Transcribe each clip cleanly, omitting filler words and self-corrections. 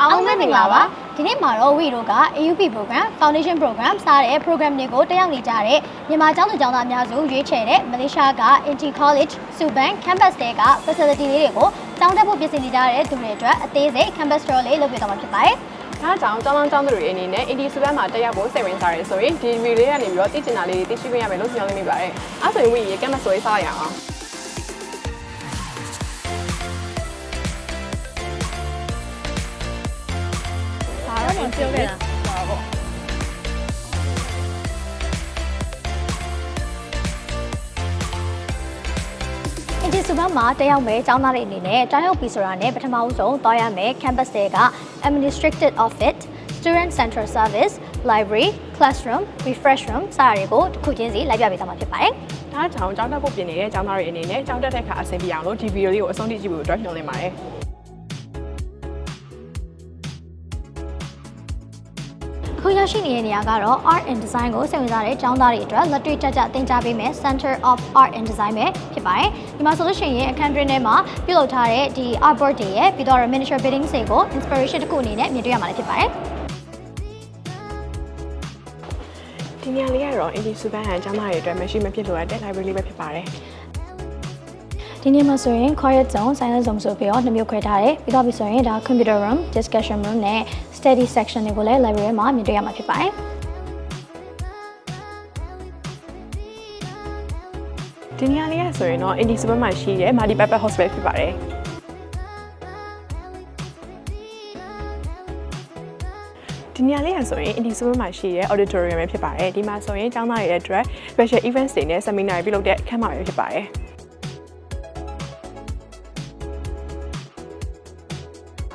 အားလုံးပဲမင်္ဂလာပါဒီနေ့မှာတော့ဝီတို့က AUP program Foundation program စတဲ့ program တွေကိုတက်ရောက်နေကြတဲ့မြန်မာကျောင်းသူကျောင်းသားအများစုရွေးချယ်တဲ့မလေးရှားက Inti College Subang Campus တွေက facility လေးတွေကိုကျောင်းတက်ဖို့ပြင်ဆင်နေကြတဲ့သူတွေအတွက်အသေးစိတ် campus tour လေးလုပ်ပြသွားမှာဖြစ်ပါတယ်ဒါကြောင့်ကျောင်းသူတွေအနေနဲ့ Inti Subang မှာတက်ရောက်ဖို့စိတ်ဝင်စားရဆိုရင်ဒီ video လေးကနေပြီးတော့သိချင်တာလေးသိရှိခွင့်ရမယ်လို့ပြောနေမိပါတယ်အဲ့ဆိုရင်ဝီရဲ့ campus tour လေးစရအောင်ပြောခဲ့တာInti Subang မှာတက်ရောက်မယ်ကျောင်းသားတွေအနေနဲ့ကျောင်းရောက်ပြီဆိုတာနဲ့ပထမဦးဆုံးသွားရမယ် campus တွေက Administrative Office, Student Central Service, Library, Classroom, Refresh Room စတာတွေကိုတစ်ခုချင်းစီလိုက်ပြပေးသွားမှာဖြစ်ပါတယ်ဒါကြောင့်ကျောင်းတက်ဖို့ပြင်နေတဲ့ကျောင်းသားတွေအနေနဲ့ကျောင်းတက်တဲ့အခါအဆင်ပြေအောင်လို့ဒီ video လေးကိုအဆုံးထိကြည့်ဖို့အတွက်ညွှန်လင်းပါတယ်ခုရရှိနေတဲ့နေရာကတော့ Art and Design ကိုစိတ်ဝင်စားတဲ့ကျောင်းသားတွေအတွက်လက်တွေ့ကျကျသင်ကြားပေးမယ် Center of Art and Design ပဲဖြစ်ပါတယ်။ဒီမှာဆိုလို့ရှိရင်အခန်းတွင်းထဲမှာပြုလုပ်ထားတဲ့ဒီ artwork တွေရဲ့ပြီးတော့ miniature paintings တွေကို inspiration တစ်ခုအနေနဲ့မြင်တွေ့ရမှာလည်းဖြစ်ပါတယ်။ဒီနေရာလေးကတော့ Inti Subang ဟန်ကျောင်းသားတွေအတွက်မရှိမဖြစ်လိုအပ်တဲ့ library လေးပဲဖြစ်ပါတယ်ဒီနေ့မှာဆိုရင် quiet zone, silent zone ဆိုပြီးတော့နှစ်မျိုးခွဲထားတယ်။ပြီးတော့ပြီးဆိုရင်ဒါ computer room, discussion room နဲ့ study section တွေကိုလည်း library မှာမြင်တွေ့ရမှာဖြစ်ပါတယ်။ဒီနေရာလေးကဆိုရင်တော့ Inti Subang မှာရှိတဲ့ multi-purpose hospital ဖြစ်ပါတယ်ဒီနေရာလေးကဆိုရင် Inti Subang မှာရှိတဲ့ auditorium ပဲဖြစ်ပါတယ်ဒီမှာဆိုရင်ကျောင်းသားတွေအတွက် special events တွေနဲ့ seminar တွေပြုလုပ်တဲ့အခန်းမှာပဲဖြစ်ပါတယ်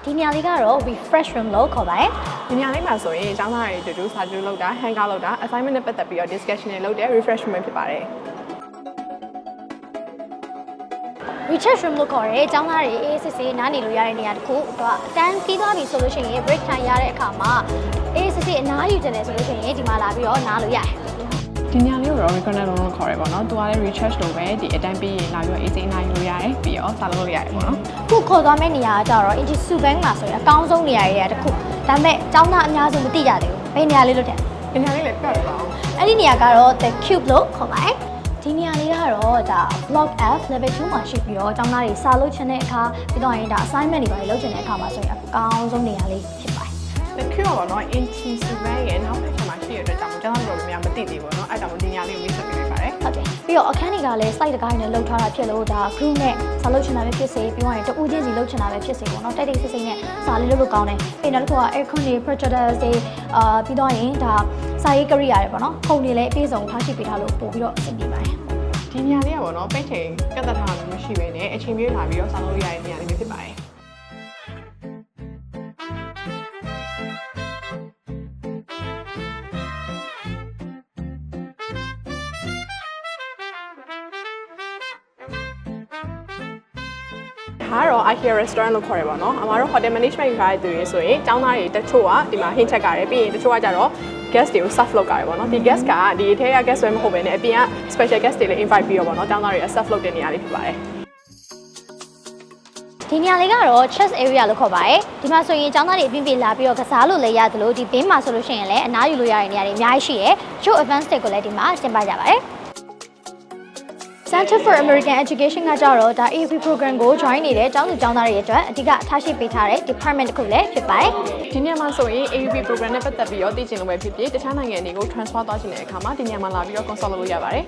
ဒီနေရာလေးကတော့ refresh room လို့ခေါ်ပါတယ်ဒီနေရာလေးမှာဆိုရင်ကျောင်းသားတွေတူစာကြည့်လုပ်တာ hangout လုပ်တာ assignment နဲ့ပတ်သက်ပြီးတော့ discussion တွေလုပ်တဲ့ refresh room ဖြစ်ပါတယ်research room လို့ခေါ်ရဲကျောင်းသားတွေအေးစစ်စစ်နားနေလို့ရတဲ့နေရာတစ်ခုသူကအတန်းပြီးသွားပြီဆိုလို့ရှိရင် break time ရတဲ့အခါမှာအေးစစ်စစ်အနားယူနေတယ်ဆိုလို့ရှိရင်ဒီမှာလာပြီးတော့နားလို့ရတယ်ဒီနေရာလေးကိုတော့ recording လုပ်လို့ခေါ်ရဲပေါ့နော်သူကလည်း research လုပ်ပဲဒီအတန်းပြီးရင်လာပြီးတော့ AC နိုင်လို့ရတယ်ပြီးတော့စာလုပ်လို့ရတယ်ပေါ့နော်ခုခေါ်သွားမယ့်နေရာကကြတော့ Inti Subang မှာဆိုရင်အကောင်းဆုံးနေရာတွေတစ်ခုဒါပေမဲ့ကျောင်းသားအများစုမသိကြသေးဘူးဘယ်နေရာလေးလို့ထင်ဒီနေရာလေးလည်းပြတ်ပါအောင်အဲ့ဒီနေရာကတော့ The Cube လို့ခေါ်ပါတယ်ဒီနေရာလေးကတော့ဒါ Block F level 2မှာရှိပြီးတော့ကျောင်းသားတွေစာလုပ်ချင်တဲ့အခါပြီးတော့ရင်ဒါ assignment တွေပါလုပ်ချင်တဲ့အခါမှာဆိုရင်အကောင်းဆုံးနေရာလေးဖြစ်ပါတယ် The Cube ကတော့ Inti Subang ရဲ့နောက်တစ်ချက်မှာရှိရတဲ့အတွက်ကြောင့်ကျောင်းသားတွေများမသိသေးဘူးเนาะအဲ့ဒါကြောင့်ဒီနေရာလေးကိုမိတ်ဆက်ပေးလိုက်ပါတယ်ဟုတ်တယ်ပြီးတော့အခန်းတွေကလည်း slide တစ်ကိုင်းနဲ့လုပ်ထားတာဖြစ်လို့ဒါ group နဲ့စာလုပ်ချင်တာပဲဖြစ်စေပြီးတော့ရင်တဦးချင်းစီလုပ်ချင်တာပဲဖြစ်စေပေါ့နော်တိတ်တိတ်ဆိတ်ဆိတ်နဲ့စာလေးလုပ်လို့ကောင်းတယ်ပြီးတော့တစ်ခုက aircon တွေ projectors တွေပြီးတော့ရင်ဒါစာရေး career တွေပေါ့နော်ခုံတွေလည်းအပြည့်စုံထားရှိပေးထားလို့ပို့ပြီးတော့အဆင်ပြေပါတယ်ဒီနေရာလေးကပေါ့နော်ပိတ်ချိန်ကတ်သက်ထားတာမရှိဘဲနဲ့အချိန်ပြည့်လာပြီးတော့စာလုပ်ရတဲ့နေရာလေးမျိုးဖြစ်ပါတယ်ဟာတော့ IKEA restaurant လို့ခေါ်ရပါတော့။အမတို့ hotel management ခါရတဲ့သူတွေဆိုရင်ကျောင်းသားတွေတချို့ကဒီမှာ hint ချက်ကြတယ်ပြီးရင်တချို့ကကြတော့ guest တွေကို serve လုပ်ကြတယ်ပေါ့နော်။ဒီ guest ကဒီအထက်က guest ပဲမဟုတ်ဘဲနဲ့အပြင်က special guest တွေလည်း invite ပြီးတော့ပေါ့နော်။ကျောင်းသားတွေက serve လုပ်တဲ့နေရာလေးဖြစ်ပါတယ်ဒီနေရာလေးကတော့ chess area လို့ခေါ်ပါတယ်ဒီမှာဆိုရင်ကျောင်းသားတွေအပြင်ပြေးလာပြီးတော့ကစားလို့လည်းရတယ်လို့ဒီဘင်းမှာဆိုလို့ရှိရင်လည်းအနားယူလို့ရတဲ့နေရာတွေအများကြီးရှိတယ်ချို့ events တွေကိုလည်းဒီမှာကျင်းပကြပါတယ်Center for American Education ကကြတော့ဒါ AUP program ကို join နေတဲ့ကျောင်းသူကျောင်းသားတွေအတွက်အဓိကထားရှိပေးထားတဲ့ department တစ်ခုလည်းဖြစ်ပါတယ်။ဒီနေရာမှာဆိုရင် AUP program နဲ့ပတ်သက်ပြီးတော့သိချင်လို့ပဲဖြစ်ဖြစ်တခြားနိုင်ငံတွေကို transfer သွားချင်တဲ့အခါမှာဒီနေရာမှာလာပြီးတော့ consult လုပ်လို့ရပါတယ်။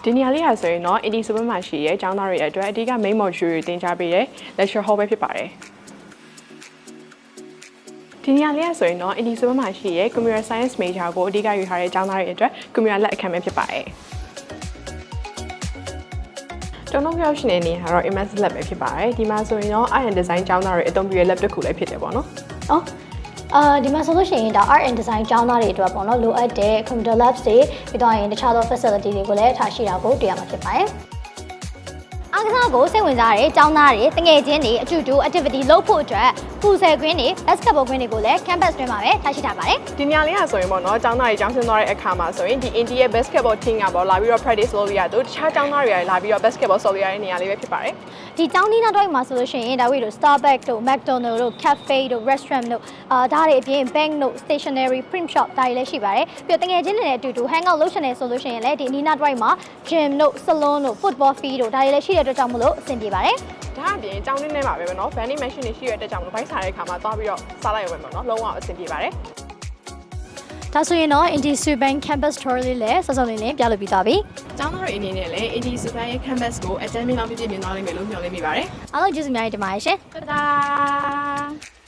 ဒီနေရာလေးဟာဆိုရင်တော့ Inti Subang မှာရှိတဲ့ကျောင်းသားတွေအတွက်အဓိက main module တွေသင်ကြားပေးတဲ့ lecture hall ပဲဖြစ်ပါတယ်။ဒီနေရာလေးဆိုရင်တော့ Inti Subang မှာရှိရဲ့ Computer Science major ကိုအဓိကယူထားတဲ့ကျောင်းသားတွေအတွက် Computer Lab အခန်းပဲဖြစ်ပါတယ်။တုံ့ပြန်ရှင်တဲ့နေရာကတော့ MS Lab ပဲဖြစ်ပါတယ်။ဒီမှာဆိုရင်တော့ Art and Design ကျောင်းသားတွေအသုံးပြုတဲ့ lab တစ်ခုလည်းဖြစ်တယ်ပေါ့နော်။ဒီမှာဆိုလို့ရှိရင်ဒါ Art and Design ကျောင်းသားတွေအတွက်ပေါ့နော်လိုအပ်တဲ့ Computer Labs တွေပြီးတော့ရင်တခြားသော facility တွေကိုလည်းထားရှိတာကိုတွေ့ရမှာဖြစ်ပါတယ်။အားကစားကိုစိတ်ဝင်စားတဲ့ကျောင်းသားတွေတငယ်ချင်းတွေအတူတူ activity လုပ်ဖို့အတွက် ပူဆယ်ကွင်းတွေ basketball ကွင်းတွေကိုလည်း campus တွင်းမှာပဲထားရှိထားပါတယ် ဒီညလေးကဆိုရင်ပေါ့နော်ကျောင်းသားတွေကျောင်းဆင်းသွားတဲ့အခါမှာဆိုရင်ဒီ Indy ရဲ့ basketball team ကပေါ့လာပြီးတော့ practice လုပ်လို့ရတော့တခြားကျောင်းသားတွေလာပြီးတော့ basketball ဆော်လို့ရတဲ့နေရာလေးပဲဖြစ်ပါတယ် ဒီကျောင်းနီးနားတော့မှာဆိုလို့ရှိရင်ဒါဝိတို့ Starbucks တို့ McDonald တို့ Cafe တို့ Restaurant တို့ဒါတွေအပြင် Bank တို့ Stationery Print Shop ဒါတွေလည်းရှိပါတယ်ပြီးတော့တကယ်ချင်းတွေနဲ့အတူတူ hang out လုပ်ရှင်နေဆိုလို့ရှိရင်လည်းဒီနီးနားတော့မှာ gym တို့ salon တို့ football field တို့ဒါတွေလည်းရှိတဲ့အတွက်ကြောင့်မလို့အဆင်ပြေပါတယ် ဒါအပြင်ကျောင်းထဲမှာပဲပေါ့နော် vending machine တွေရှိရတဲ့အတွက်ကြောင့်မလို့ဘိုက်စားတဲ့အခါမှာသွားပြီးတော့စားလိုက်ရုံပဲပေါ့နော်လုံးဝအဆင်ပြေပါတယ် ဒါဆိုရင်တော့ Indy Subank Campus Tour လေးလည်းစောစောလေးပြလို့ပြီးသွားပြီ ကျောင်းသားတွေအနေနဲ့လည်း Indy Subank ရဲ့ campus ကိုအတန်းမြင့်အောင်ပြည့်မြင်သွားလိမ့်မယ်လို့မျှော်လင့်မိပါတယ် အားလုံးကျေးဇူးများတင်ပါတယ်ရှင် Ta-da!